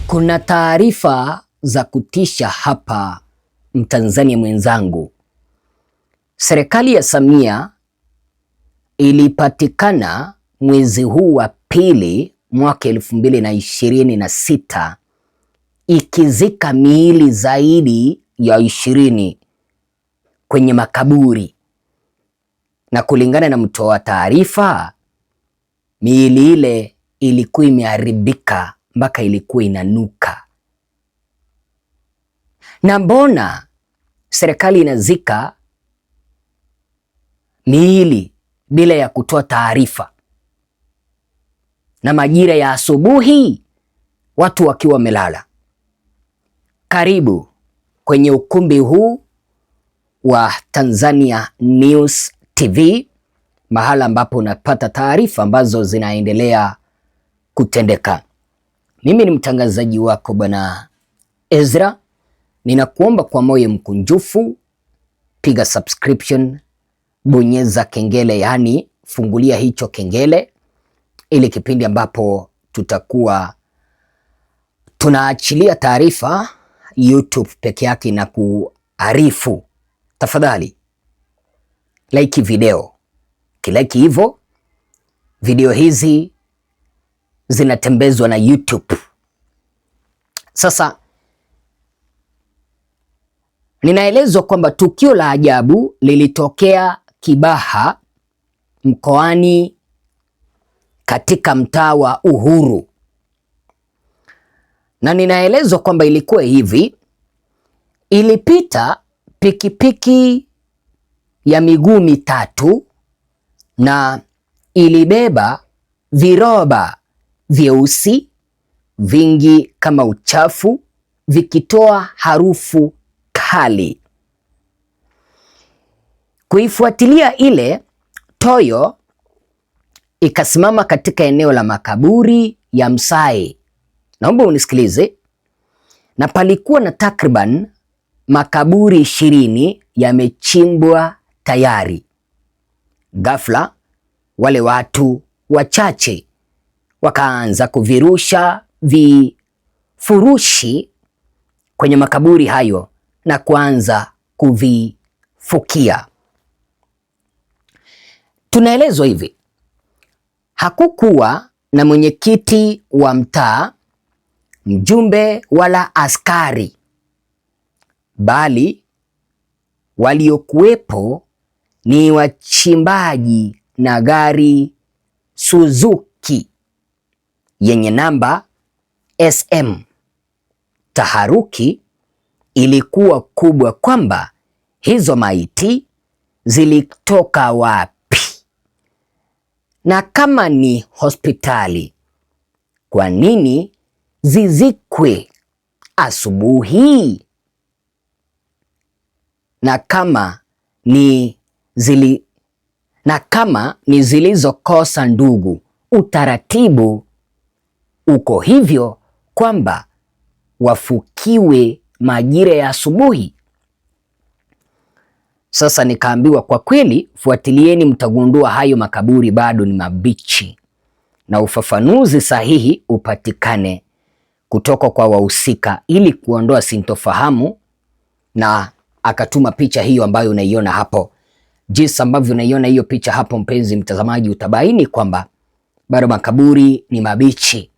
Kuna taarifa za kutisha hapa, Mtanzania mwenzangu. Serikali ya Samia ilipatikana mwezi huu wa pili mwaka 2026 ikizika miili zaidi ya 20 kwenye makaburi, na kulingana na mtoa taarifa, miili ile ilikuwa imeharibika mpaka ilikuwa inanuka. Na mbona serikali inazika miili bila ya kutoa taarifa, na majira ya asubuhi watu wakiwa wamelala? Karibu kwenye ukumbi huu wa Tanzania News TV, mahala ambapo unapata taarifa ambazo zinaendelea kutendeka. Mimi ni mtangazaji wako Bwana Ezra. Ninakuomba kwa moyo mkunjufu, piga subscription, bonyeza kengele, yani fungulia hicho kengele, ili kipindi ambapo tutakuwa tunaachilia taarifa YouTube peke yake na kuarifu, tafadhali like video. Kilike hivyo, video hizi zinatembezwa na YouTube. Sasa ninaelezwa kwamba tukio la ajabu lilitokea Kibaha mkoani katika mtaa wa Uhuru, na ninaelezwa kwamba ilikuwa hivi: ilipita pikipiki ya miguu mitatu na ilibeba viroba vyeusi vingi kama uchafu, vikitoa harufu kali. Kuifuatilia ile toyo ikasimama katika eneo la makaburi ya Msai. Naomba unisikilize. Na palikuwa na takriban makaburi 20 yamechimbwa tayari. Ghafla wale watu wachache wakaanza kuvirusha vifurushi kwenye makaburi hayo na kuanza kuvifukia. Tunaelezwa hivi: hakukuwa na mwenyekiti wa mtaa, mjumbe wala askari, bali waliokuwepo ni wachimbaji na gari Suzuki yenye namba SM. Taharuki ilikuwa kubwa kwamba hizo maiti zilitoka wapi, na kama ni hospitali, kwa nini zizikwe asubuhi? Na kama ni zilizokosa ndugu, utaratibu uko hivyo kwamba wafukiwe majira ya asubuhi? Sasa nikaambiwa kwa kweli, fuatilieni, mtagundua hayo makaburi bado ni mabichi na ufafanuzi sahihi upatikane kutoka kwa wahusika ili kuondoa sintofahamu. Na akatuma picha hiyo ambayo unaiona hapo. Jinsi ambavyo unaiona hiyo picha hapo, mpenzi mtazamaji, utabaini kwamba bado makaburi ni mabichi,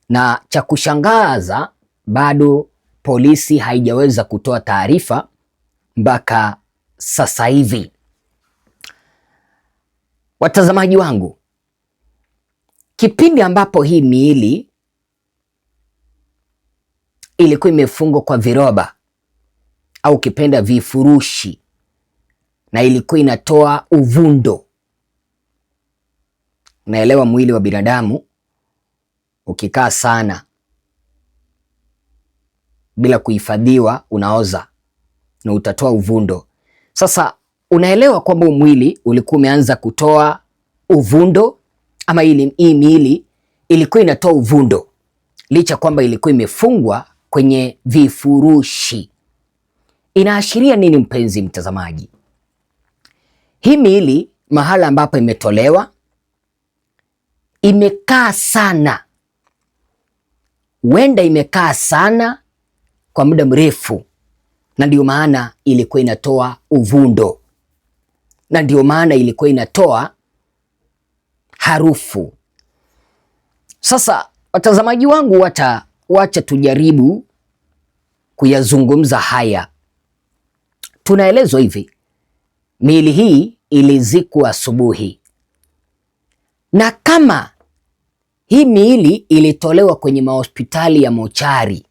na cha kushangaza bado polisi haijaweza kutoa taarifa mpaka sasa hivi. Watazamaji wangu, kipindi ambapo hii miili ilikuwa imefungwa kwa viroba au kipenda vifurushi, na ilikuwa inatoa uvundo. Naelewa mwili wa binadamu ukikaa sana bila kuhifadhiwa unaoza na utatoa uvundo. Sasa unaelewa kwamba mwili ulikuwa umeanza kutoa uvundo, ama hii miili ilikuwa inatoa uvundo licha kwamba ilikuwa imefungwa kwenye vifurushi. Inaashiria nini, mpenzi mtazamaji? Hii miili mahala ambapo imetolewa imekaa sana huenda imekaa sana kwa muda mrefu, na ndio maana ilikuwa inatoa uvundo, na ndio maana ilikuwa inatoa harufu. Sasa watazamaji wangu, wacha tujaribu kuyazungumza haya. Tunaelezwa hivi, miili hii ilizikwa asubuhi, na kama hii miili ilitolewa kwenye mahospitali ya mochari,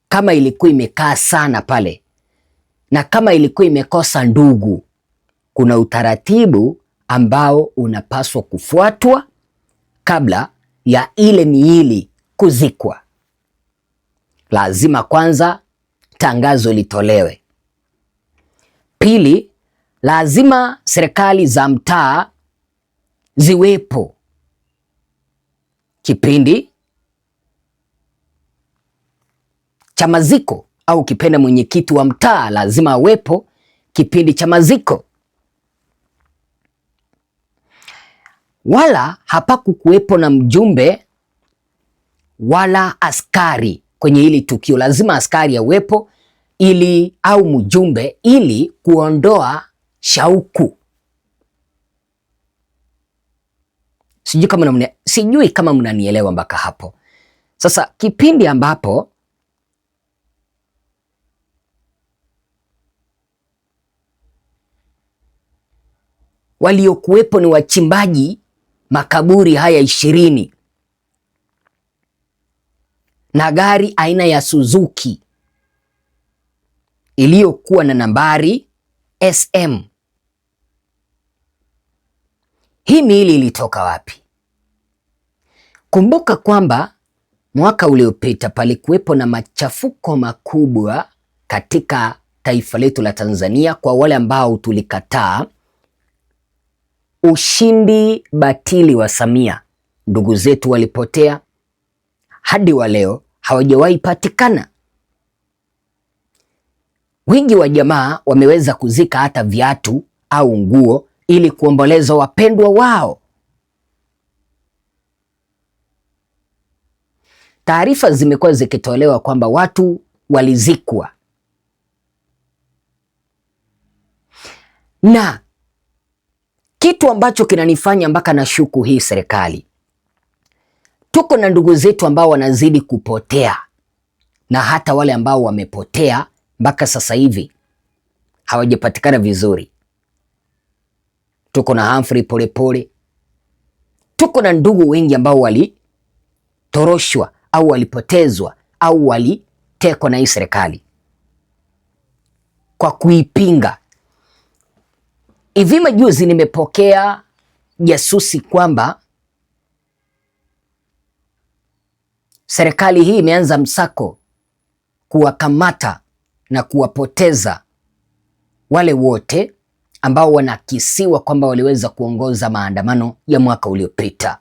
kama ilikuwa imekaa sana pale na kama ilikuwa imekosa ndugu, kuna utaratibu ambao unapaswa kufuatwa kabla ya ile miili kuzikwa. Lazima kwanza tangazo litolewe. Pili, lazima serikali za mtaa ziwepo kipindi cha maziko, au kipenda mwenyekiti wa mtaa lazima awepo kipindi cha maziko. Wala hapakukuwepo na mjumbe wala askari kwenye hili tukio. Lazima askari awepo ili, au mjumbe, ili kuondoa shauku. Sijui kama mnanielewa mpaka hapo. Sasa kipindi ambapo waliokuwepo ni wachimbaji makaburi haya 20 na gari aina ya Suzuki iliyokuwa na nambari SM. Hii miili ilitoka wapi? Kumbuka kwamba mwaka uliopita palikuwepo na machafuko makubwa katika taifa letu la Tanzania, kwa wale ambao tulikataa ushindi batili wa Samia. Ndugu zetu walipotea, hadi wa leo hawajawahi patikana. Wengi wa jamaa wameweza kuzika hata viatu au nguo ili kuomboleza wapendwa wao. Taarifa zimekuwa zikitolewa kwamba watu walizikwa, na kitu ambacho kinanifanya mpaka nashuku hii serikali, tuko na ndugu zetu ambao wanazidi kupotea, na hata wale ambao wamepotea mpaka sasa hivi hawajapatikana vizuri. Tuko na Humphrey Polepole, tuko na ndugu wengi ambao walitoroshwa au walipotezwa au walitekwa na hii serikali kwa kuipinga. Hivi majuzi nimepokea jasusi kwamba serikali hii imeanza msako kuwakamata na kuwapoteza wale wote ambao wanakisiwa kwamba waliweza kuongoza maandamano ya mwaka uliopita.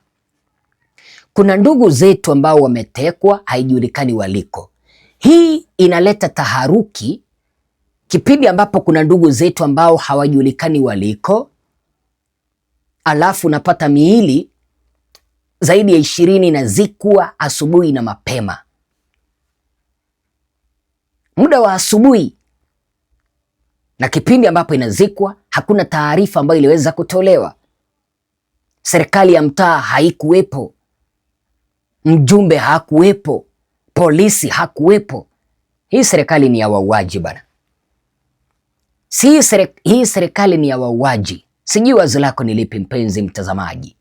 Kuna ndugu zetu ambao wametekwa, haijulikani waliko. Hii inaleta taharuki kipindi ambapo kuna ndugu zetu ambao hawajulikani waliko, alafu napata miili zaidi ya 20 inazikwa asubuhi na mapema, muda wa asubuhi, na kipindi ambapo inazikwa hakuna taarifa ambayo iliweza kutolewa. Serikali ya mtaa haikuwepo, mjumbe hakuwepo, polisi hakuwepo. Hii serikali ni ya wauaji bana. Hii serikali ni ya wauaji. Sijui wazo lako ni lipi, mpenzi mtazamaji?